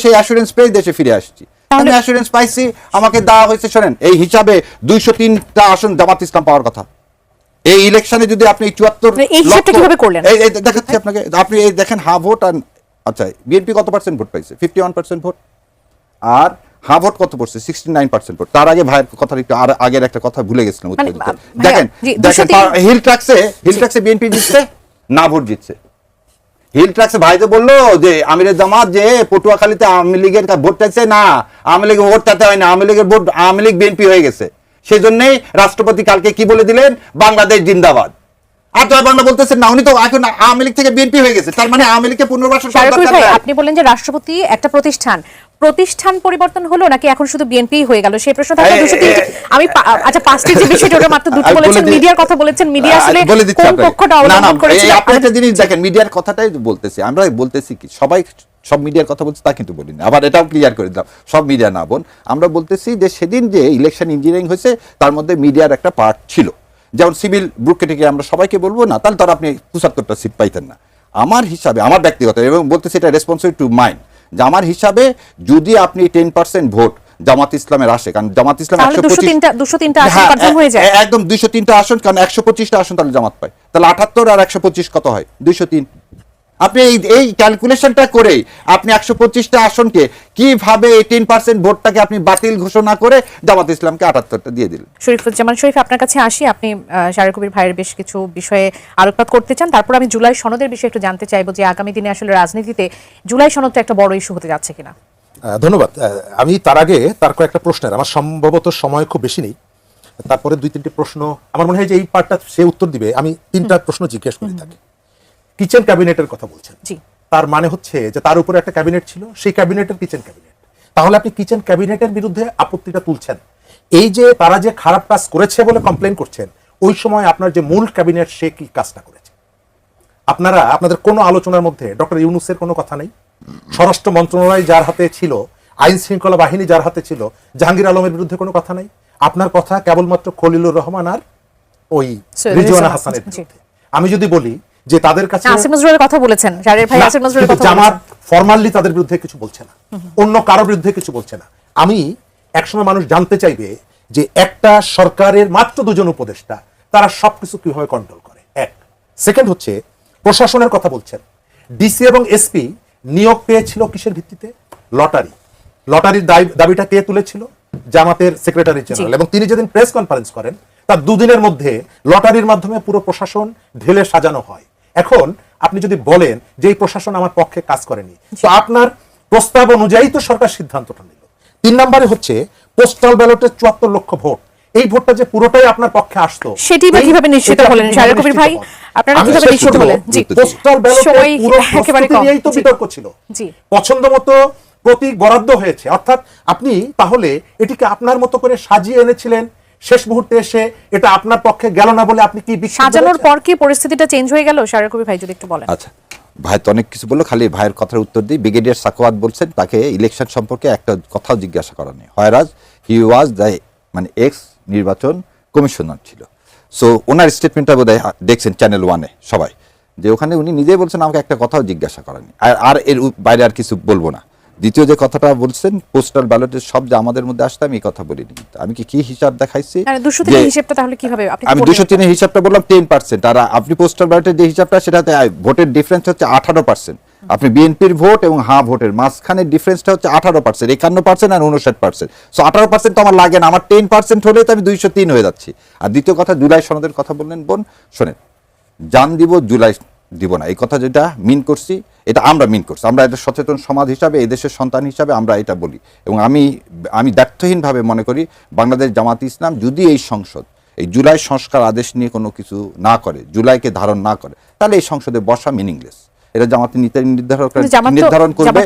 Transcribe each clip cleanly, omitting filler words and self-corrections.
সেই অ্যাসুরেন্স পেয়ে দেশে ফিরে আসছি। আমি অ্যাসুরেন্স পাইছি, আমাকে দেওয়া হয়েছে। শোনেন, এই হিসাবে 203টা আসন জামাত ইসলাম পাওয়ার কথা। এই ইলেকশনে যদি আপনি 74 দেখাচ্ছি আপনাকে, আপনি এই দেখেন হা ভোট আর আচ্ছা বিএনপি কত পার্সেন্ট ভোট পাইছে? 51% ভোট। আর হা ভোট কত পড়ছে? 69% ভোট। তার আগে ভাইয়ের কথা একটু আর আগের একটা কথা ভুলে গেছিলাম উত্তর দিতে। দেখেন হিল ট্র্যাক্সে বিএনপি জিতছে না ভোট জিতছে। হিল ট্র্যাক্সে ভাই তো বললো যে আমিরের জামাত যে পটুয়াখালীতে আওয়ামী লীগের ভোট চাইছে না, আওয়ামী লীগের ভোট চাইতে হয় না, আওয়ামী লীগের ভোট আওয়ামী লীগ বিএনপি হয়ে গেছে। সেই জন্যই রাষ্ট্রপতি কালকে কি বলে দিলেন? বাংলাদেশ জিন্দাবাদ। আর জয় বাংলা বলতেছেন না, উনি তো এখন আওয়ামী লীগ থেকে বিএনপি হয়ে গেছে। তার মানে আওয়ামী লীগকে পুনর্বাসন করার দরকার নাই। আপনি বলেন যে রাষ্ট্রপতি একটা প্রতিষ্ঠান পরিবর্তন হলো নাকি এখন শুধু বিএনপি হয়ে গেল, সেই প্রশ্ন থাকলে 203 আমি আচ্ছা পাঁচটি যে বিষয়টা ওটা মাত্র দুটো বলেছেন, মিডিয়ার কথা বলেছেন, মিডিয়া আসলে কোন পক্ষটা অবলম্বন করেছে? আপনি একটা জিনিস দেখেন, মিডিয়ার কথাটাই বলতেছি আমরা, বলতেছি কি সবাই সব মিডিয়ার কথা বলছে তা কিন্তু বলিনি। আবার এটাও ক্লিয়ার করে দিলাম, সব মিডিয়া না বোন। আমরা বলতেছি যে সেদিন যে ইলেকশন ইঞ্জিনিয়ারিং হয়েছে তার মধ্যে মিডিয়ার একটা পার্ট ছিল। যেমন সিভিল ব্রুকেটিকে আমরা সবাইকে বলবো না, তাহলে তো আপনি 75টা সিট পাইতেন না। আমার হিসাবে, আমার ব্যক্তিগত, এবং বলতেছি এটা রেসপন্সিবল টু মাইন্ড, যে আমার হিসাবে যদি আপনি 10% ভোট জামাত ইসলামের আসে, কারণ জামাত ইসলাম 203টা আসন কনফার্ম হয়ে যায়, একদম 203টা আসন, কারণ 125টা আসন তাহলে জামাত পায়, তাহলে 78 আর 125 কত হয়? 203। আপনি এই ক্যালকুলেশনটা করে আপনি 125টা আসনকে কিভাবে 18% ভোটটাকে আপনি বাতিল ঘোষণা করে জামাত ইসলামকে 78টা দিয়ে দিলেন। শরীফুজ্জামান শরীফ, আপনার কাছে আসি। আপনি শাহরিয়ার কবির ভাইয়ের বেশ কিছু বিষয়ে আলোকপাত করতে চান, তারপর আমি জুলাই সনদের বিষয়ে একটু জানতে চাইবো যে আগামী দিনে আসলে রাজনীতিতে জুলাই সনদটা একটা বড় ইস্যু হতে যাচ্ছে কিনা। ধন্যবাদ। আমি তার আগে তার কয়েকটা প্রশ্নের, আমার সম্ভবত সময় খুব বেশি নেই, তারপরে 2-3টি প্রশ্ন আমার মনে হয় যে এই পার্টটা সে উত্তর দিবে। আমি 3টা প্রশ্ন জিজ্ঞেস করি তাকে। কিচেন ক্যাবিনেটের কথা বলছেন, তার মানে হচ্ছে যে তার উপরে একটা ক্যাবিনেট ছিল, সেই ক্যাবিনেটের কিচেন ক্যাবিনেট। তাহলে আপনি কিচেন ক্যাবিনেটের বিরুদ্ধে আপত্তিটা তুলছেন, এই যে তারা যে খারাপ কাজ করেছে বলে কমপ্লেন করছেন, ওই সময় আপনার যে মূল ক্যাবিনেট সে কি কাজটা করেছে? আপনাদের কোনো আলোচনার মধ্যে ডক্টর ইউনূসের কোনো কথা নেই, স্বরাষ্ট্র মন্ত্রণালয় যার হাতে ছিল, আইন শৃঙ্খলা বাহিনী যার হাতে ছিল, জাহাঙ্গীর আলমের বিরুদ্ধে কোনো কথা নাই। আপনার কথা কেবলমাত্র খলিলুর রহমান আর ওই রিজওয়ানা হাসানের বিরুদ্ধে। আমি যদি বলি যে তাদের কাছে আসিফ নজরুলের কথা বলেছেন, শাহরিয়ার ভাই আসিফ নজরুলের কথা বলেছেন, জামাত ফরমালি তাদের বিরুদ্ধে কিছু বলছে না, অন্য কারো বিরুদ্ধে কিছু বলছে না। আমি একসময় মানুষ জানতে চাইবে যে একটা সরকারের মাত্র 2জন উপদেষ্টা, তারা সবকিছু কিভাবে কন্ট্রোল করে। এক। সেকেন্ড হচ্ছে প্রশাসনের কথা বলছেন, ডিসি এবং এসপি নিয়োগ পেয়েছিল কিসের ভিত্তিতে? লটারির দাবিটা কে তুলেছিল? জামাতের সেক্রেটারি জেনারেল। এবং তিনি যেদিন প্রেস কনফারেন্স করেন তার 2 দিনের মধ্যে লটারির মাধ্যমে পুরো প্রশাসন ঢেলে সাজানো হয়। এখন আপনি যদি বলেন যে এই প্রশাসন আমার পক্ষে কাজ করেনি, তো আপনার প্রস্তাব অনুযায়ী তো সরকার সিদ্ধান্তটা নিল। 3 নম্বরে হচ্ছে পোস্টাল ব্যালটে 74 লক্ষ ভোট, এই ভোটটা যে পুরোটাই আপনার পক্ষে আসতো, সেটি কিভাবে নিশ্চিত হলেন শাহরিয়ার কবির ভাই? আপনারা কিভাবে নিশ্চিত হলেন? জি, পোস্টাল ব্যালটে পুরো একেবারে নিয়েই তো বিতর্ক ছিল। জি, পছন্দমতো প্রতীক বরাদ্দ হয়েছে, অর্থাৎ আপনি তাহলে এটিকে আপনার মতো করে সাজিয়ে এনেছিলেন, শেষ মুহূর্তে এসে এটা আপনার পক্ষে গেল না বলে আপনি কি সাজানোর পর কি পরিস্থিতিটা চেঞ্জ হয়ে গেল? শাহরিয়ার কবির ভাই যদি একটু বলেন। আচ্ছা, ভাই তো অনেক কিছু বললো, খালি ভাইয়ের কথার উত্তর দিই। ব্রিগেডিয়ার সাকওয়াত বলছেন তাকে ইলেকশন সম্পর্কে একটা কথাও জিজ্ঞাসা করা নেই, হয়রাজ হি ওয়াজ দ্য মানে এক্স নির্বাচন কমিশনার ছিল। সো ওনার স্টেটমেন্টটা বোধহয় দেখছেন চ্যানেল 1-এ সবাই, যে ওখানে উনি নিজেই বলছেন আমাকে একটা কথাও জিজ্ঞাসা করেনি, আর এর বাইরে আর কিছু বলবো না। দ্বিতীয় যে কথাটা বলছেন পোস্টাল ব্যালটের সব যে আমাদের মধ্যে আসতে, আমি এই কথা বলিনি। আমি কি হিসাব দেখাইছি? হিসাবটা তাহলে কিভাবে? আমি 203 হিসাবটা বললাম 10%, আর আপনি পোস্টাল ব্যালটের যে হিসাবটা সেটাতে ভোটের ডিফারেন্স হচ্ছে 18%। আপনি বিএনপির ভোট এবং ভোটের মাঝখানের ডিফারেন্সটা হচ্ছে 18%, 51% আর 59%। সো 18% তো আমার লাগে না, আমার 10% হলে তো আমি 203 হয়ে যাচ্ছি। আর দ্বিতীয় কথা, জুলাই সনদের কথা বললেন বোন, শোনেন, জান দিব জুলাই দিব না, এই কথা যেটা মিন করছি, এটা আমরা মিন করছি। আমরা এটা সচেতন সমাজ হিসাবে, এই দেশের সন্তান হিসাবে আমরা এটা বলি। এবং আমি দায়িত্বহীনভাবে মনে করি বাংলাদেশ জামাত ইসলাম যদি এই সংসদ এই জুলাই সংস্কার আদেশ নিয়ে কোনো কিছু না করে, জুলাইকে ধারণ না করে, তাহলে এই সংসদে বসা মিনিংলেস। এটা জামাতের নির্ধারণ করবে,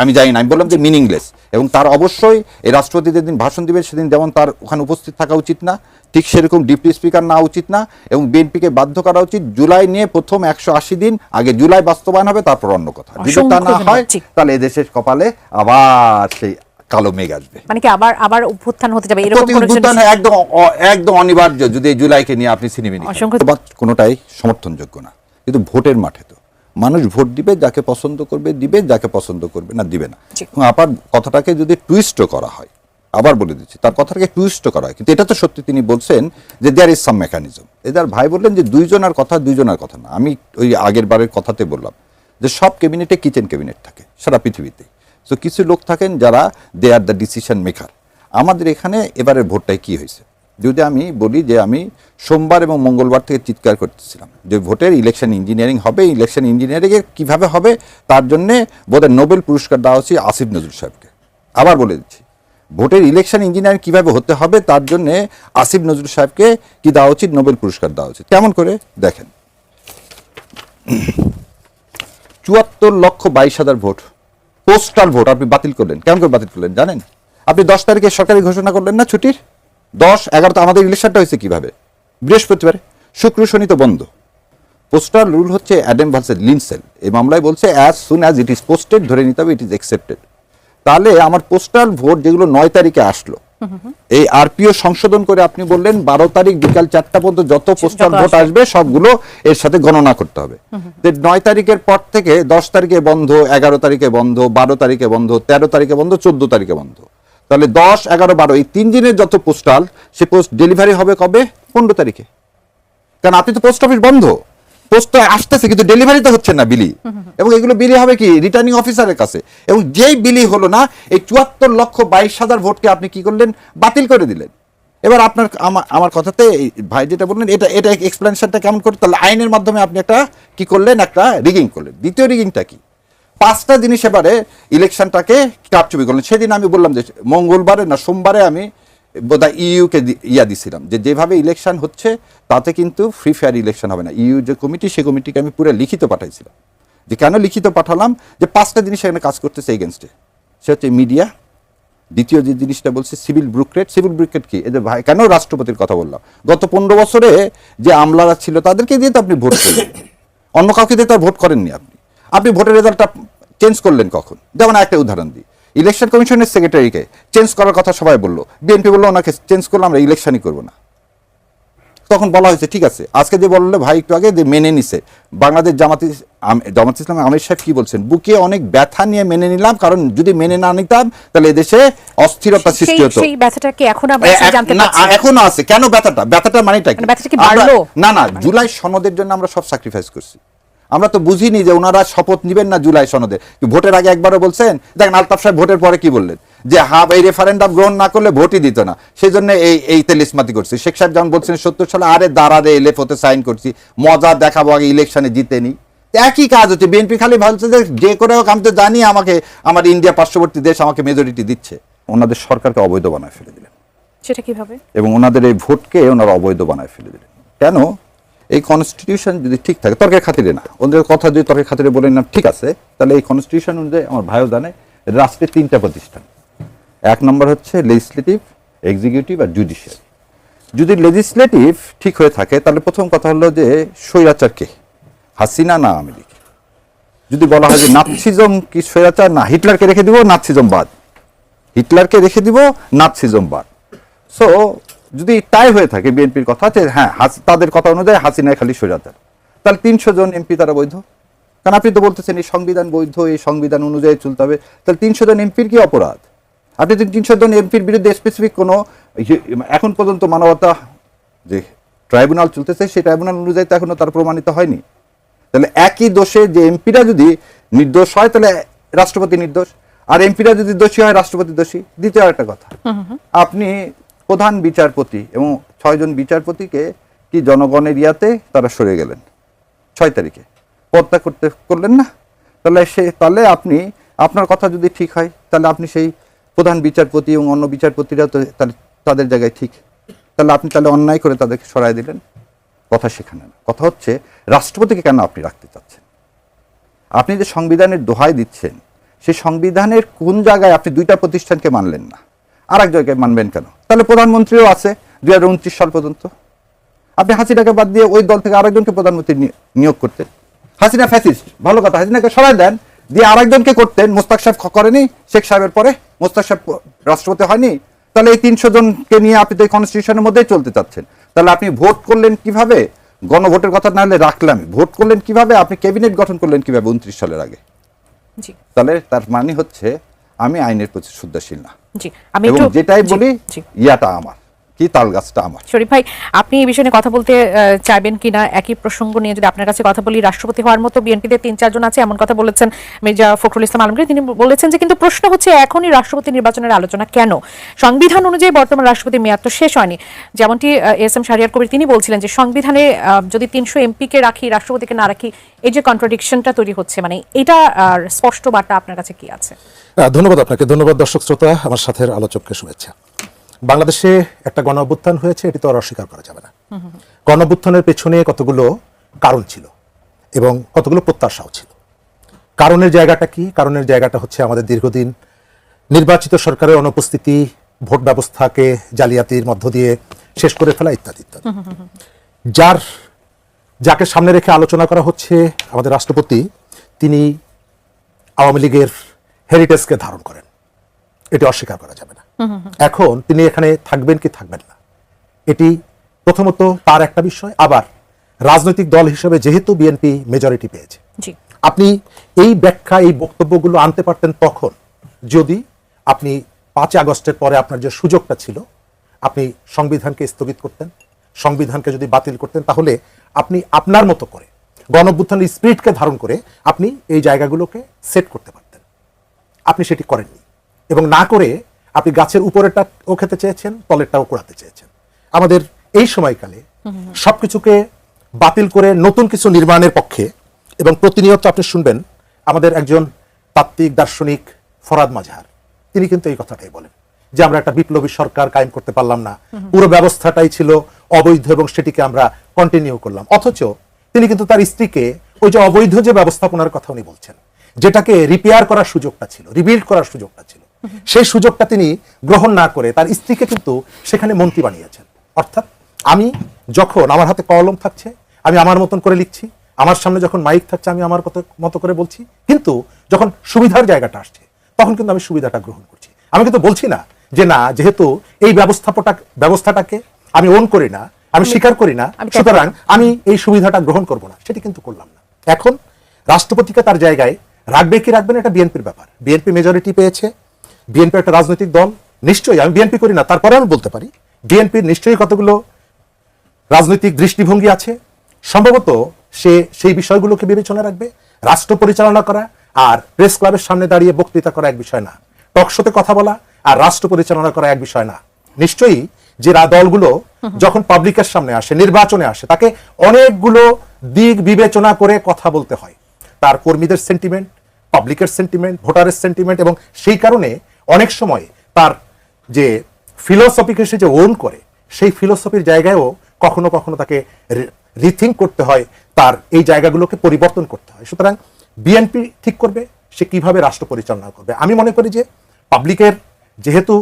আমি জানি না, আমি বললাম যে মিনিংলেস। এবং তার অবশ্যই এই রাষ্ট্রপতি যেদিন ভাষণ দিবে সেদিন যেমন তার ওখানে উপস্থিত থাকা উচিত না, ঠিক সেরকম ডিপ্টি স্পিকার না উচিত না। এবং বিএনপিকে বাধ্য করা উচিত জুলাই নিয়ে প্রথম 180 দিন আগে জুলাই বাস্তবায়ন হবে, তারপর অন্য কথা। যদি তা না হয় তাহলে এদেশের কপালে আবার সেই কালো মেঘ আসবে, মানে কি আবার অভ্যুত্থান হতে যাবে, এরকম একদম অনিবার্য। যদি জুলাইকে নিয়ে আপনি সিনেমিনি, কোনোটাই সমর্থনযোগ্য না। কিন্তু ভোটের মাঠে তো মানুষ ভোট দিবে, যাকে পছন্দ করবে দিবে, যাকে পছন্দ করবে না দিবে না। জি। এবং আবার কথাটাকে যদি টুইস্ট করা হয়, আবার বলে দিচ্ছি, তার কথাটাকে টুইস্ট করা হয়, কিন্তু এটা তো সত্যি তিনি বলছেন যে দেয়ার ইজ সাম মেকানিজম। এদের ভাই বললেন যে দুইজনের কথা না, আমি ওই আগের বারের কথাতে বললাম যে সব ক্যাবিনেটে কিচেন ক্যাবিনেট থাকে সারা পৃথিবীতে। তো কিছু লোক থাকেন যারা দে আর দ্য ডিসিশন মেকার। আমাদের এখানে এবারের ভোটটায় কি হয়েছে, যদি আমি বলি যে আমি সোমবার এবং মঙ্গলবার থেকে চিৎকার করতেছিলাম যে ভোটের ইলেকশন ইঞ্জিনিয়ারিং হবে, ইলেকশন ইঞ্জিনিয়ারিংয়ে কীভাবে হবে তার জন্যে বোধহয় নোবেল পুরস্কার দেওয়া উচিত আসিফ নজরুল সাহেবকে। আবার বলে দিচ্ছি, ভোটের ইলেকশন ইঞ্জিনিয়ারিং কীভাবে হতে হবে তার জন্যে আসিফ নজরুল সাহেবকে কি দেওয়া উচিত, নোবেল পুরস্কার দেওয়া উচিত। কেমন করে দেখেন, 74,22,000 ভোট, পোস্টাল ভোট আপনি বাতিল করলেন। কেমন করে বাতিল করলেন জানেন? আপনি 10 তারিখে সরকারি ঘোষণা করলেন না ছুটির, 10-11 তো আমাদের ইলেকশনটা হয়েছে কিভাবে, বৃহস্পতিবারে, শুক্র শনি তো বন্ধ। পোস্টাল রুল হচ্ছে অ্যাডাম ভার্সেস লিন্ডসেল, এই মামলায় বলছে as soon as it is posted, ধরে নিতে হবে ইট ইজ অ্যাকসেপ্টেড। তাহলে আমার পোস্টাল ভোট যেগুলো 9 তারিখে আসলো, এই আরপিও সংশোধন করে আপনি বললেন 12 তারিখ বিকাল 4টা পর্যন্ত যত পোস্টাল ভোট আসবে সবগুলো এর সাথে গণনা করতে হবে। 9 তারিখের পর থেকে 10 তারিখে বন্ধ, 11 তারিখে বন্ধ, 12 তারিখে বন্ধ, 13 তারিখে বন্ধ, 14 তারিখে বন্ধ। তাহলে 10, 11, 12 এই 3 দিনের যত পোস্টাল, সে পোস্ট ডেলিভারি হবে কবে? 15 তারিখে। কারণ আপনি তো পোস্ট অফিস বন্ধ, পোস্ট আসতেছে কিন্তু ডেলিভারি তো হচ্ছে না বিলি, এবং এগুলো বিলি হবে কি রিটার্নিং অফিসারের কাছে, এবং যেই বিলি হলো না এই 74,22,000 ভোটকে আপনি কি করলেন, বাতিল করে দিলেন। এবার আপনার আমার কথাতে ভাই যেটা বললেন এটা এক্সপ্লেনেশনটা কেমন করে, তাহলে আইনের মাধ্যমে আপনি একটা কি করলেন, একটা রিগিং করলেন। দ্বিতীয় রিগিংটা কি, 5টা জিনিস এবারে ইলেকশনটাকে কারচুপি করলেন। সেদিন আমি বললাম যে মঙ্গলবারে না সোমবারে আমি বোধহয় ইউকে দিছিলাম যে যেভাবে ইলেকশন হচ্ছে তাতে কিন্তু ফ্রি ফেয়ার ইলেকশন হবে না। ইউ যে কমিটি, সেই কমিটিকে আমি পুরো লিখিত পাঠাইছিলাম। যে কেন লিখিত পাঠালাম, যে 5টা জিনিস এখানে কাজ করতেছে এগেনস্টে। সে হচ্ছে মিডিয়া, দ্বিতীয় যে জিনিসটা বলছে সিভিল ব্রুকরেট কি, এদের ভাই কেন রাষ্ট্রপতির কথা বললাম, গত 15 বছরে যে আমলারা ছিল তাদেরকে দিয়ে তো আপনি ভোট করলেন, অন্য কাউকে দিয়ে তো আর ভোট করেননি। আপনি ভোটের রেজাল্টটা চেঞ্জ করলেন কখন? যেমন একটা উদাহরণ দিই, ইলেকশন কমিশনের সেক্রেটারিকে চেঞ্জ করার কথা সবাই বললো, বিএনপি বললো ওনাকে চেঞ্জ করলো, আমরা ইলেকশনই করবো না। তখন বলা হয়েছে ঠিক আছে, আজকে যে বললো ভাই একটু আগে যে মেনে নিছে বাংলাদেশ জামাত ইসলাম আমির সাহেব কি বলছেন, বুকে অনেক ব্যথা নিয়ে মেনে নিলাম, কারণ যদি মেনে না নিতাম তাহলে এদেশে অস্থিরতা সৃষ্টি হতো। সেই ব্যথাটা কি এখন আমরা জানতে পারছি? এখনো আছে। কেন ব্যথাটা মানেটা কি? ব্যথাটা কি বাড়লো? না, জুলাই সনদের জন্য আমরা সব স্যাক্রিফাইস করছি। আমরা তো বুঝিনি যে ওনারা শপথ নিবেন না জুলাই সনদে। ভোটের আগে একবারও বলছেন, দেখেন আলতাফ সাহেব ভোটের পরে কি বললেন, যে এই রেফারেন্ডাম গ্রহণ না করলে ভোটই দিত না, সেই জন্য এই তেলিসমাতি করছি। শেখ সাহেব যেমন বলছেন 70 সালে, আরে দাঁড়ারে এলএফ হতে সাইন করছি, মজা দেখাবো, আগে ইলেকশনে জিতেনি। একই কাজ হচ্ছে, বিএনপি খালি ভাবছে যে করে হোক আমি তো জানি আমাকে আমার ইন্ডিয়া পার্শ্ববর্তী দেশ আমাকে মেজরিটি দিচ্ছে। ওনাদের সরকারকে অবৈধ বানায় ফেলে দিলেন। সেটা কিভাবে? এবং ওনাদের এই ভোটকে ওনারা অবৈধ বানায় ফেলে দিলেন। কেন? এই কনস্টিটিউশন যদি ঠিক থাকে, তর্কের খাতিরে না, ওদের কথা যদি তর্কের খাতিরে বলেন না ঠিক আছে, তাহলে এই কনস্টিটিউশন অনুযায়ী আমার ভাইও জানে রাষ্ট্রের 3টা প্রতিষ্ঠান। 1 নম্বর হচ্ছে লেজিসলেটিভ, এক্সিকিউটিভ আর জুডিশিয়ারি। যদি লেজিসলেটিভ ঠিক হয়ে থাকে তাহলে প্রথম কথা হলো যে স্বৈরাচার কে, হাসিনা না আওয়ামী লীগ। যদি বলা হয় যে নাৎসিজম কি স্বৈরাচার, না হিটলারকে রেখে দিব, নাৎসিজম বাদ, হিটলারকে রেখে দিব, নাৎসিজম বাদ। সো যদি তাই হয়ে থাকে বিএনপির কথা যে হ্যাঁ তাদের কথা অনুযায়ী হাসিনা খালি স্বৈরাচার, তাহলে 300 জন এমপি তারা বৈধ। কারণ আপনি তো বলতেছেন এই সংবিধান বৈধ, এই সংবিধান অনুযায়ী চলতে হবে, তাহলে 300 জন এমপির কি অপরাধ? আপনি যদি 300 জন এমপির বিরুদ্ধে স্পেসিফিক কোনো এখন পর্যন্ত মানবতা যে ট্রাইব্যুনাল চলতেছে, সেই ট্রাইব্যুনাল অনুযায়ী তো এখনো তার প্রমাণিত হয়নি। তাহলে একই দোষে যে এমপিরা যদি নির্দোষ হয় তাহলে রাষ্ট্রপতি নির্দোষ, আর এমপিরা যদি দোষী হয় রাষ্ট্রপতি দোষী। দ্বিতীয় একটা কথা, আপনি প্রধান বিচারপতি এবং 6 জন বিচারপতিকে কি জনগণের ইয়াতে তারা সরে গেলেন 6 তারিখে, পদত্যাগ করলেন না? তাহলে আপনি আপনার কথা যদি ঠিক হয় তাহলে আপনি সেই প্রধান বিচারপতি এবং অন্য বিচারপতিরা তো তাদের জায়গায় ঠিক, তাহলে আপনি তাহলে অন্যায় করে তাদেরকে সরাই দিলেন। কথা সেখানে না, কথা হচ্ছে রাষ্ট্রপতিকে কেন আপনি রাখতে চাচ্ছেন? আপনি যে সংবিধানের দোহাই দিচ্ছেন, সেই সংবিধানের কোন জায়গায় আপনি 2টা প্রতিষ্ঠানকে মানলেন না, আর এক জায়গায় মানবেন কেন? তাহলে প্রধানমন্ত্রীও আছে 2029 সাল পর্যন্ত। আপনি হাসিনাকে বাদ দিয়ে ওই দল থেকে আরেকজনকে প্রধানমন্ত্রী নিয়োগ করতেন। হাসিনা ফ্যাসিস্ট, ভালো কথা, হাসিনাকে সরাই দেন, দিয়ে আরেকজনকে করতেন। মোস্তাক সাহেব করেনি, শেখ সাহেবের পরে মোস্তাক সাহেব রাষ্ট্রপতি হয়নি। তাহলে এই 300 জনকে নিয়ে আপনি তো এই কনস্টিটিউশনের মধ্যেই চলতে চাচ্ছেন। তাহলে আপনি ভোট করলেন কিভাবে? গণভোটের কথা না হলে রাখলামই, ভোট করলেন কিভাবে, আপনি ক্যাবিনেট গঠন করলেন কিভাবে 29 সালের আগে? জি তাহলে তার মানে হচ্ছে আমি আইনের প্রতি শ্রদ্ধাশীল না, জি আমি এবং একটু যেটাই বলি জি ইয়াটা আমার কি, তাল গাছটা আমার। শরীফ ভাই, আপনি এই বিষয়ে নিয়ে কথা বলতে চাইবেন কিনা? একই প্রসঙ্গ নিয়ে যদি আপনার কাছে কথা বলি, রাষ্ট্রপতি হওয়ার মতো বিএনপিতে 3-4 জন আছে এমন কথা বলেছেন মির্জা ফখরুল ইসলাম আলমগীর। তিনি বলেছেন যে কিন্তু প্রশ্ন হচ্ছে এখনই রাষ্ট্রপতি নির্বাচনের আলোচনা কেন? সংবিধান অনুযায়ী বর্তমান রাষ্ট্রপতির মেয়াদ তো শেষ হয়নি। যেমনটি এস এম শাহরিয়ার কবির তিনি বলছিলেন যে সংবিধানে যদি 300 এমপিকে রাখি, রাষ্ট্রপতিকে না রাখি, এই যে কন্ট্রাডিকশনটা তৈরি হচ্ছে, মানে এটা স্পষ্ট বার্তা আপনার কাছে কি আছে? ধন্যবাদ আপনাকে, ধন্যবাদ দর্শক শ্রোতা, আমার সাথে আলোচককে শুভেচ্ছা। বাংলাদেশে একটা গণ অভ্যুত্থান হয়েছে, এটি তো আর অস্বীকার করা যাবে না। গণ অভ্যুত্থানের পেছনে কতগুলো কারণ ছিল এবং কতগুলো প্রত্যাশাও ছিল। কারণের জায়গাটা কি? কারণের জায়গাটা হচ্ছে আমাদের দীর্ঘদিন নির্বাচিত সরকারের অনুপস্থিতি, ভোট ব্যবস্থাকে জালিয়াতির মধ্য দিয়ে শেষ করে ফেলা ইত্যাদি ইত্যাদি। যাকে সামনে রেখে আলোচনা করা হচ্ছে আমাদের রাষ্ট্রপতি, তিনি আওয়ামী লীগের হেরিটেজকে ধারণ করেন, এটি অস্বীকার করা যাবে না। এখন তিনি এখানে থাকবেন কি থাকবেন না, এটি প্রথমত তার একটা বিষয়। আবার রাজনৈতিক দল হিসেবে যেহেতু বিএনপি মেজরিটি পেয়েছে, জি আপনি এই ব্যাখ্যা, এই বক্তব্যগুলো আনতে পারতেন তখন, যদি আপনি 5 আগস্টের পরে আপনার যে সুযোগটা ছিল, আপনি সংবিধানকে স্থগিত করতেন, সংবিধানকে যদি বাতিল করতেন, তাহলে আপনি আপনার মতো করে গণঅভ্যুত্থানের স্পিরিটকে ধারণ করে আপনি এই জায়গাগুলোকে সেট করতে পারতেন। আপনি সেটি করেননি, এবং না করে আপনি গাছের উপরেরটাও খেতে চেয়েছেন, তলেরটাও কোড়াতে চেয়েছেন। আমাদের এই সময়কালে সবকিছুকে বাতিল করে নতুন কিছু নির্মাণের পক্ষে, এবং প্রতিনিয়ত আপনি শুনবেন আমাদের একজন তাত্ত্বিক দার্শনিক ফরাদ মাজহার, তিনি কিন্তু এই কথাটাই বলেন যে আমরা একটা বিপ্লবী সরকার কায়েম করতে পারলাম না, পুরো ব্যবস্থাটাই ছিল অবৈধ এবং সেটিকে আমরা কন্টিনিউ করলাম। অথচ তিনি কিন্তু তার স্ত্রীকে ওই যে অবৈধ যে ব্যবস্থাপনার কথা উনি বলছেন, যেটাকে রিপেয়ার করার সুযোগটা ছিল, রিবিল্ড করার সুযোগটা ছিল, সেই সুযোগটা তিনি গ্রহণ না করে তার স্ত্রীকে কিন্তু সেখানে মন্ত্রী বানিয়েছেন। অর্থাৎ আমি যখন আমার হাতে কলম থাকছে, আমি আমার মতন করে লিখছি, আমার সামনে যখন মাইক থাকছে, আমি আমার মতো করে বলছি, কিন্তু যখন সুবিধার জায়গাটা আসছে, তখন কিন্তু আমি সুবিধাটা গ্রহণ করছি। আমি কিন্তু বলছি না যে না, যেহেতু এই ব্যবস্থাটাকে আমি ওন করি না, আমি স্বীকার করি না, সুতরাং আমি এই সুবিধাটা গ্রহণ করব না, সেটি কিন্তু করলাম না। এখন রাষ্ট্রপতিকে তার জায়গায় রাখবে কি রাখবে না, এটা বিএনপির ব্যাপার। বিএনপি মেজরিটি পেয়েছে, বিএনপি একটা রাজনৈতিক দল, নিশ্চয়ই আমি বিএনপি করি না, তারপরে আমি বলতে পারি বিএনপির নিশ্চয়ই কতগুলো রাজনৈতিক দৃষ্টিভঙ্গি আছে। সম্ভবত সে সেই বিষয়গুলোকে বিবেচনা রাখবে। রাষ্ট্র পরিচালনা করা আর প্রেস ক্লাবের সামনে দাঁড়িয়ে বক্তৃতা করা এক বিষয় না, টকশোতে কথা বলা আর রাষ্ট্র পরিচালনা করা এক বিষয় না। নিশ্চয়ই যে দলগুলো যখন পাবলিকের সামনে আসে, নির্বাচনে আসে, তাকে অনেকগুলো দিক বিবেচনা করে কথা বলতে হয়। তার কর্মীদের সেন্টিমেন্ট, পাবলিকের সেন্টিমেন্ট, ভোটারের সেন্টিমেন্ট, এবং সেই কারণে অনেক সময় তার যে ফিলোসফিকে সে যে ওন করে, সেই ফিলোসফির জায়গায়ও কখনো কখনো তাকে রিথিঙ্ক করতে হয়, তার এই জায়গাগুলোকে পরিবর্তন করতে হয়। সুতরাং বিএনপি ঠিক করবে সে কিভাবে রাষ্ট্র পরিচালনা করবে। আমি মনে করি যে পাবলিকের যেহেতু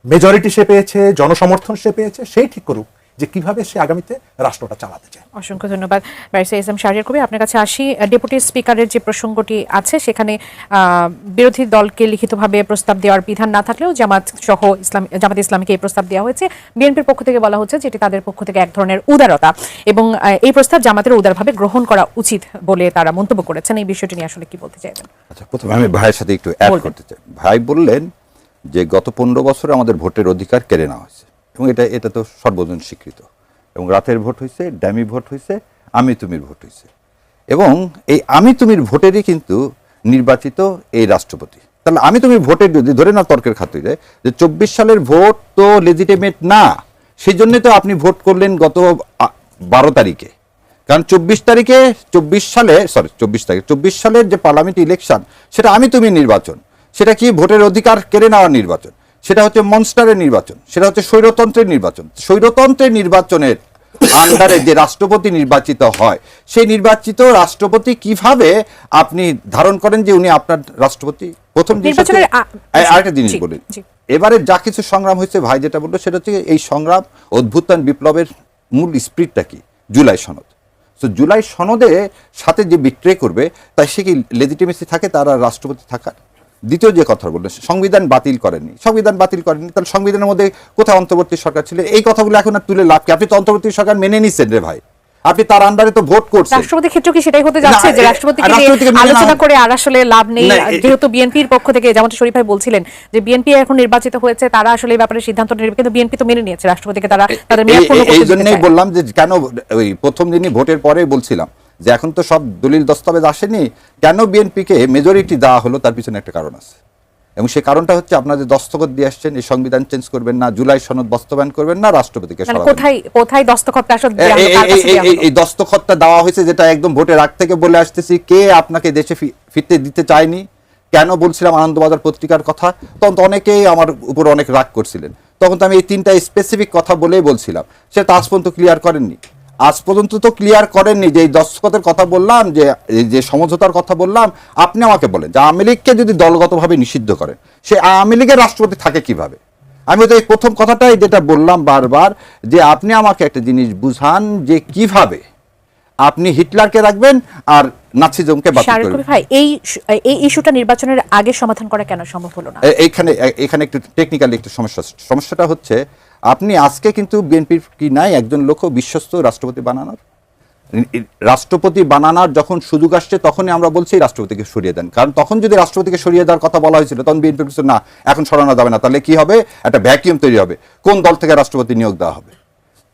মেজরিটি সে পেয়েছে, জনসমর্থন সে পেয়েছে, সেই ঠিক করুক যে কিভাবে সে আগামীতে রাষ্ট্রটা চালাতে চায়। অসংখ্য ধন্যবাদ barrister S M Shahriar Kabir. আপনার কাছে আসি, ডেপুটি স্পিকারের যে প্রসঙ্গটি আছে, সেখানে বিরোধী দলকে লিখিতভাবে প্রস্তাব দেওয়ার বিধান না থাকলেও জামাত ইসলামীকে এই প্রস্তাব দেওয়া হয়েছে। বিএনপির পক্ষ থেকে বলা হচ্ছে যেটি তাদের পক্ষ থেকে এক ধরনের উদারতা, এবং এই প্রস্তাব জামাতের উদারভাবে গ্রহণ করা উচিত বলে তারা মন্তব্য করেছেন। এই বিষয়টি নিয়ে আসলে কি বলতে চাইবেন? আচ্ছা, প্রথমে আমি ভাইয়ের সাথে একটু অ্যাড করতে চাই। ভাই বললেন যে গত 15 বছরে আমাদের ভোটের অধিকার কেড়ে নেওয়া হয়েছে, এবং এটা তো সর্বজন স্বীকৃত, এবং রাতের ভোট হয়েছে, ড্যামি ভোট হয়েছে, আমি তুমির ভোট হয়েছে, এবং এই আমি তুমির ভোটেরই কিন্তু নির্বাচিত এই রাষ্ট্রপতি। তাহলে আমি তুমি ভোটের যদি ধরে না তর্কের খাতিরে যে 24 সালের ভোট তো লেজিটিমেট না, সেই জন্য তো আপনি ভোট করলেন গত 12 তারিখে, কারণ 24 সালের যে পার্লামেন্ট ইলেকশন, সেটা আমি তুমি নির্বাচন, সেটা কি ভোটের অধিকার কেড়ে নেওয়ার নির্বাচন, সেটা হচ্ছে মনস্টারের নির্বাচন, সেটা হচ্ছে স্বৈরতন্ত্রের নির্বাচন। স্বৈরতন্ত্রের নির্বাচনের আন্ডারে যে রাষ্ট্রপতি নির্বাচিত হয়, সেই নির্বাচিত রাষ্ট্রপতি কিভাবে আপনি ধারণ করেন যে উনি আপনার রাষ্ট্রপতি? প্রথম আরেকটা জিনিস বলেন, এবারে যা কিছু সংগ্রাম হয়েছে, ভাই যেটা বললো সেটা হচ্ছে এই সংগ্রাম অভ্যুত্থান বিপ্লবের মূল স্পিরিটটা কি? জুলাই সনদ। তো জুলাই সনদে সাথে যে বিট্রে করবে, তাই সে কি লেজিটিমেসি থাকে তার আর রাষ্ট্রপতি থাকার? দ্বিতীয় যে কথা বললেন, সংবিধান বাতিল করেননি, তাহলে সংবিধানের মধ্যে কোথায় অন্তর্বর্তী সরকার ছিল? এই কথাগুলো এখন আর তুলে লাভ কি? আপনি তো অন্তর্বর্তী সরকার মেনে নিচ্ছেন রে ভাই, আপনি তার আন্ডারে তো ভোট করছেন। রাষ্ট্রপতির ক্ষেত্রে কি সেটাই হতে যাচ্ছে না, যে রাষ্ট্রপতিকে রাষ্ট্রপতিকে মেনে আলোচনা নেওয়া- করে আর আসলে লাভ নেই, না, যেহেতু বিএনপির পক্ষ থেকে যেমন শরীফ ভাই বলছিলেন যে বিএনপি এখন নির্বাচিত হয়েছে, তারা আসলে এই ব্যাপারে সিদ্ধান্ত নেবে, কিন্তু বিএনপি তো মেনে নিয়েছে রাষ্ট্রপতিকে, তারা তাদের মেয়াদ পূর্ণ করতে এই দিতে জন্যই চায়। বললাম যে কেন ওই প্রথম দিনই ভোটের পরেই বলছিলাম যে এখন তো সব দলিল দস্তাবেজ আসেনি, কেন বিএনপিকে মেজরিটি দেওয়া হলো তার পিছনে একটা কারণ আছে, এবং সেই কারণটা হচ্ছে আপনাদের দস্তখত দিয়ে আসছেন এই সংবিধান চেঞ্জ করবেন না, জুলাই সনদ বাস্তবায়ন করবেন না, রাষ্ট্রপতিকে মানে সরাবেন। কোথায় দস্তখতটা আসলে দেয়া হলো, কার কাছে দেয়া হলো? এই দস্তখতটা দেওয়া হয়েছে যেটা একদম ভোটের আগ থেকে বলে আসতেছি, কে আপনাকে দেশে ফিরতে দিতে চায়নি। কেন বলছিলাম আনন্দবাজার পত্রিকার কথা, তখন তো অনেকেই আমার উপর অনেক রাগ করছিলেন, তখন তো আমি এই তিনটা স্পেসিফিক কথা বলেই বলছিলাম, সেটা আজ পর্যন্ত ক্লিয়ার করেননি। আজ পর্যন্ত তো ক্লিয়ার করেননি যে এই দস্তখতের কথা বললাম, যে এই যে সমঝোতার কথা বললাম, আপনি আমাকে বলেন যে আওয়ামী লীগকে যদি দলগতভাবে নিষিদ্ধ করেন, সে আওয়ামী লীগের রাষ্ট্রপতি থাকে কিভাবে? আমি তো এই প্রথম কথাটাই যেটা বললাম বারবার, যে আপনি আমাকে একটা জিনিস বুঝান যে কিভাবে আপনি হিটলারকে রাখবেন আর নাৎসিজমকে বাতিল শাহরুখ করবেন। ভাই, এই ইস্যুটা নির্বাচনের আগে সমাধান করা কেন সম্ভব হলো না? এখানে একটু টেকনিক্যালি একটু সমস্যা আছে। সমস্যাটা হচ্ছে আপনি আজকে কিন্তু বিএনপির কি নাই একজন লোক বিশ্বস্ত রাষ্ট্রপতি বানানোর? রাষ্ট্রপতি বানানোর যখন সুযোগ আসছে তখনই আমরা বলছি রাষ্ট্রপতিকে সরিয়ে দেন, কারণ তখন যদি রাষ্ট্রপতিকে সরিয়ে দেওয়ার কথা বলা হয়েছিল তখন বিএনপি কিছু না, এখন সরানো যাবে না, তাহলে কি হবে? একটা ভ্যাকিউম তৈরি হবে, কোন দল থেকে রাষ্ট্রপতি নিয়োগ দেওয়া হবে?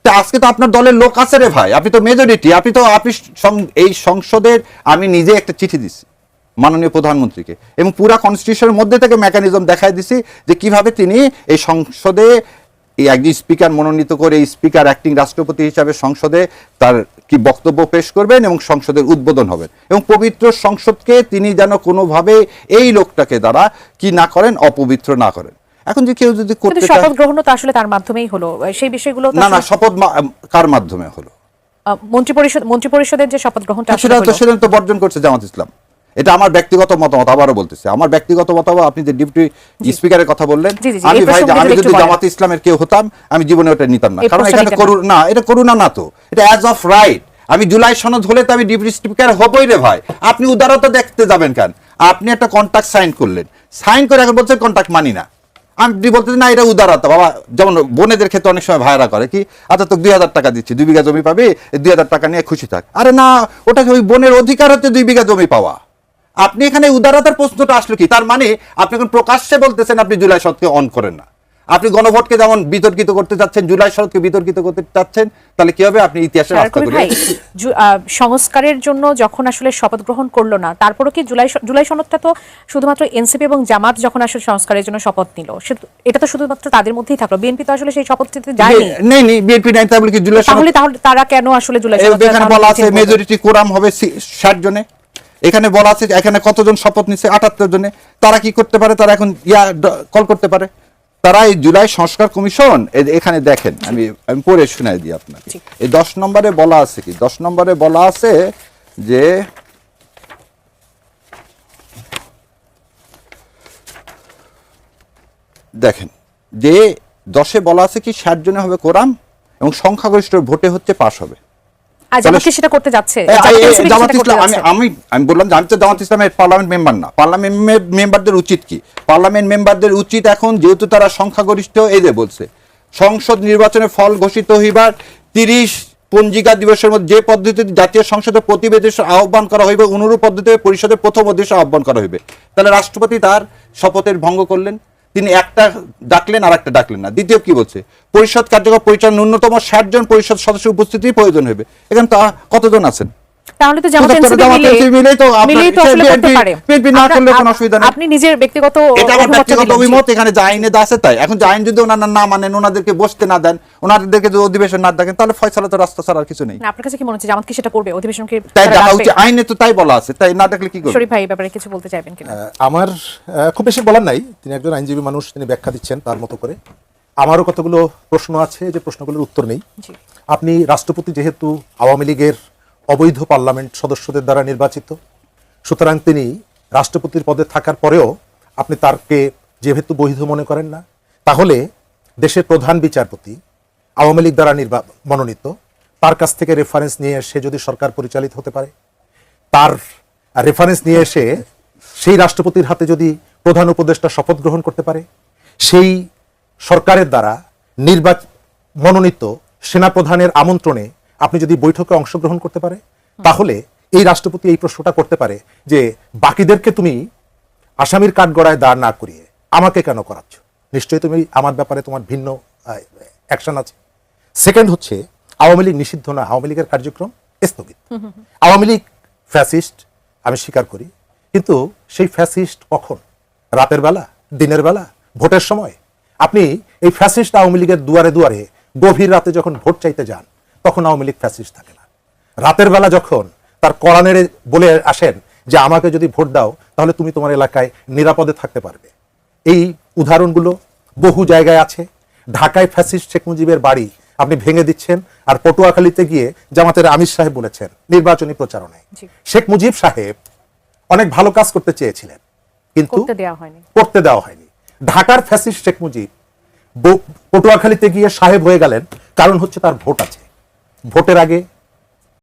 আজকে তো আপনার দলের লোক আছে রে ভাই, আপনি তো মেজরিটি, আপনি এই সংসদের, আমি নিজে একটা চিঠি দিছি মাননীয় প্রধানমন্ত্রীকে, এবং পুরা কনস্টিটিউশনের মধ্যে থেকে মেকানিজম দেখাই দিছি যে কিভাবে তিনি এই সংসদে এই একজন স্পিকার মনোনীত করে এই স্পিকার অ্যাক্টিং রাষ্ট্রপতি হিসাবে সংসদে তার কি বক্তব্য পেশ করবেন এবং সংসদের উদ্বোধন হবেন, এবং পবিত্র সংসদকে তিনি যেন কোনোভাবে এই লোকটাকে দ্বারা কি না করেন, অপবিত্র না করেন। এখন যে কেউ যদি করতে চায়, শপথ গ্রহণ তো আসলে তার মাধ্যমেই হলো, সেই বিষয়গুলো তো না আসলে- শপথ কার মাধ্যমে হলো? মন্ত্রিপরিষদের যে শপথ গ্রহণটা আসলে সেটা তো হলো। সেদিন তো বর্জন করছে জামাত ইসলাম। এটা আমার ব্যক্তিগত মতামত, আবারও বলতেছি আমার ব্যক্তিগত মতামত। আপনি যে ডিপুটি স্পিকারের কথা বললেন, জি, জি, আমি এই ভাই প্রসঙ্গে আমি যদি যদি একটু জামাত ইসলামের কেউ হতাম আমি জীবনে ওটা নিতাম না, এই কারণ প্রশ্নটা এখানে কেন? করুণা, এটা করুণা না তো, এটা অ্যাজ অফ রাইট। আমি জুলাই সনদ হলে তো আমি ডিপুটি স্পিকার হবই রে ভাই, আপনি উদারতা দেখতে যাবেন কেন? আপনি একটা কন্ট্রাক্ট সাইন করলেন, সাইন করে এখন বলছেন কন্ট্রাক্ট মানি না। আমি বলতে না এটা উদারতা বাবা, যেমন বোনেদের ক্ষেত্রে অনেক সময় ভাইরা করে কি, আচ্ছা তো 2000 টাকা দিচ্ছি, 2 বিঘা জমি পাবি, 2000 টাকা নিয়ে খুশি থাক। আরে না, ওটা ওই বোনের অধিকার হচ্ছে 2 বিঘা জমি পাওয়া। আপনি এখানে উদারতার প্রশ্নটা আসলো কি? তার মানে আপনি এখন প্রকাশ্যে বলতেছেন আপনি জুলাই সনদকে অন করেন না, আপনি গণভোটকে যেমন বিতর্কিত করতে চাচ্ছেন, জুলাই সনদকে বিতর্কিত করতে চাচ্ছেন, তাহলে কি হবে? আপনি ইতিহাসে রাস্তা শাহরুখ করে ভাই, সংস্কারের জন্য যখন আসলে শপথ গ্রহণ করলো না, তারপরও কি জুলাই সনদটা তো শুধুমাত্র এনসিপি এবং জামাত যখন আসলে সংস্কারের জন্য শপথ নিল, এটা তো শুধুমাত্র তাদের মধ্যেই থাকলো, বিএনপি তো আসলে সেই শপথটিতে যায়নি। নেই বিএনপি নাই, তাহলে কি জুলাই সনদ? তাহলে তারা কেন আসলে জুলাই সনদটা এখানে বলা আছে মেজরিটি কোরাম হবে 60 জনে, এখানে বলা আছে এখানে কতজন শপথ নিচ্ছে? 78 জনে। তারা কি করতে পারে? তারা এখন কল করতে পারে, তারা এই জুলাই সংস্কার কমিশন এখানে দেখেন, আমি পড়ে শোনাই দিই আপনাকে। এই 10 নম্বরে বলা আছে কি? 10 নম্বরে বলা আছে যে দেখেন, যে 10-এ বলা আছে কি 60 জনে হবে কোরাম এবং সংখ্যাগরিষ্ঠ ভোটে হচ্ছে পাস হবে। জামাত কি সেটা করতে যাচ্ছে? জামাত ইসলাম, আমি বললাম যে আমি তো জামাত ইসলামের পার্লামেন্ট মেম্বার না। পার্লামেন্ট মেম্বারদের উচিত কি? পার্লামেন্ট মেম্বারদের উচিত এখন, যেহেতু তারা সংখ্যাগরিষ্ঠ, এই যে বলছে সংসদ নির্বাচনের ফল ঘোষিত হইবার 30 পঞ্জিকা দিবসের মধ্যে যে পদ্ধতিতে জাতীয় সংসদের প্রতিবেদন আহ্বান করা হইবে, অনুরূপ পদ্ধতিতে পরিষদের প্রথম অধিবেশন আহ্বান করা হইবে। তাহলে রাষ্ট্রপতি তার শপথের ভঙ্গ করলেন, তিনি একটা ডাকলেন আর একটা ডাকলেন না। দ্বিতীয় কি বলছে? পরিষদ কার্যকর পরিচালনা ন্যূনতম 60 জন পরিষদ সদস্য উপস্থিতির প্রয়োজন হবে। এখানে তো কতজন আছেন? তাহলে তো জামাত এনসিপি মিলেই তো আসলে করতে পারে। বিএনপি না করলে কোনো অসুবিধা নেই। আপনি নিজের ব্যক্তিগত এটা আমার ব্যক্তিগত অভিমত, এখানে যে আইনে আছে তাই। এখন যে আইন যদি ওনারা না মানেন, ওনাদেরকে বসতে না দেন, ওনাদেরকে যদি অধিবেশন না দেখেন, তাহলে ফয়সালা তো রাস্তা ছাড়া আর কিছু নেই। আপনার কাছে কি মনে হচ্ছে জামাত কি সেটা করবে? অধিবেশনকে তাই ডাকা উচিত, আইনে তো তাই বলা আছে, তাই না ডাকলে কি করবে? শরীফ ভাই এই ব্যাপারে কিছু বলতে চাইবেন কিনা? আমার খুব বেশি বলার নাই, তিনি একজন আইনজীবী মানুষ, তিনি ব্যাখ্যা দিচ্ছেন তার মতো করে। আমারও কতগুলো প্রশ্ন আছে, যে প্রশ্নগুলোর উত্তর নেই। আপনি রাষ্ট্রপতি যেহেতু আওয়ামী লীগের অবৈধ পার্লামেন্ট সদস্যদের দ্বারা নির্বাচিত, সুতরাং তিনি রাষ্ট্রপতির পদে থাকার পরেও আপনি তারকে যেহেতু বৈধ মনে করেন না, তাহলে দেশের প্রধান বিচারপতি আওয়ামী লীগ দ্বারা মনোনীত, তার কাছ থেকে রেফারেন্স নিয়ে এসে যদি সরকার পরিচালিত হতে পারে, তার রেফারেন্স নিয়ে এসে সেই রাষ্ট্রপতির হাতে যদি প্রধান উপদেষ্টা শপথ গ্রহণ করতে পারে, সেই সরকারের দ্বারা মনোনীত সেনাপ্রধানের আমন্ত্রণে আপনি যদি বৈঠকে অংশগ্রহণ করতে পারে, তাহলে এই রাষ্ট্রপতি এই প্রশ্নটা করতে পারে যে বাকিদেরকে তুমি আসামির কাঠগড়ায় দাঁড় না করিয়ে আমাকে কেন করাচ্ছ? নিশ্চয়ই তুমি আমার ব্যাপারে তোমার ভিন্ন অ্যাকশন আছে। সেকেন্ড হচ্ছে আওয়ামী লীগ নিষিদ্ধ না, আওয়ামী লীগের কার্যক্রম স্থগিত। আওয়ামী লীগ ফ্যাসিস্ট, আমি স্বীকার করি, কিন্তু সেই ফ্যাসিস্ট কখন? রাতের বেলা, দিনের বেলা, ভোটের সময়? আপনি এই ফ্যাসিস্ট আওয়ামী লীগের দুয়ারে দুয়ারে গভীর রাতে যখন ভোট চাইতে যান, তখন আওয়ামী লীগ ফ্যাসিস্ট থাকে না। রাতের বেলা যখন তার কড়া নেড়ে বলে আসেন যে আমাকে যদি ভোট দাও তাহলে তুমি তোমার এলাকায় নিরাপদে থাকতে পারবে, এই উদাহরণগুলো বহু জায়গায় আছে। ঢাকায় ফ্যাসিস্ট শেখ মুজিবের বাড়ি আপনি ভেঙে দিচ্ছেন, আর পটুয়াখালীতে গিয়ে জামাতের আমির সাহেব বলেছেন নির্বাচনী প্রচারণায় শেখ মুজিব সাহেব অনেক ভালো কাজ করতে চেয়েছিলেন, কিন্তু করতে দেওয়া হয়নি। ঢাকার ফ্যাসিস্ট শেখ মুজিব পটুয়াখালীতে গিয়ে সাহেব হয়ে গেলেন, কারণ হচ্ছে তার ভোট আছে। ভোটের আগে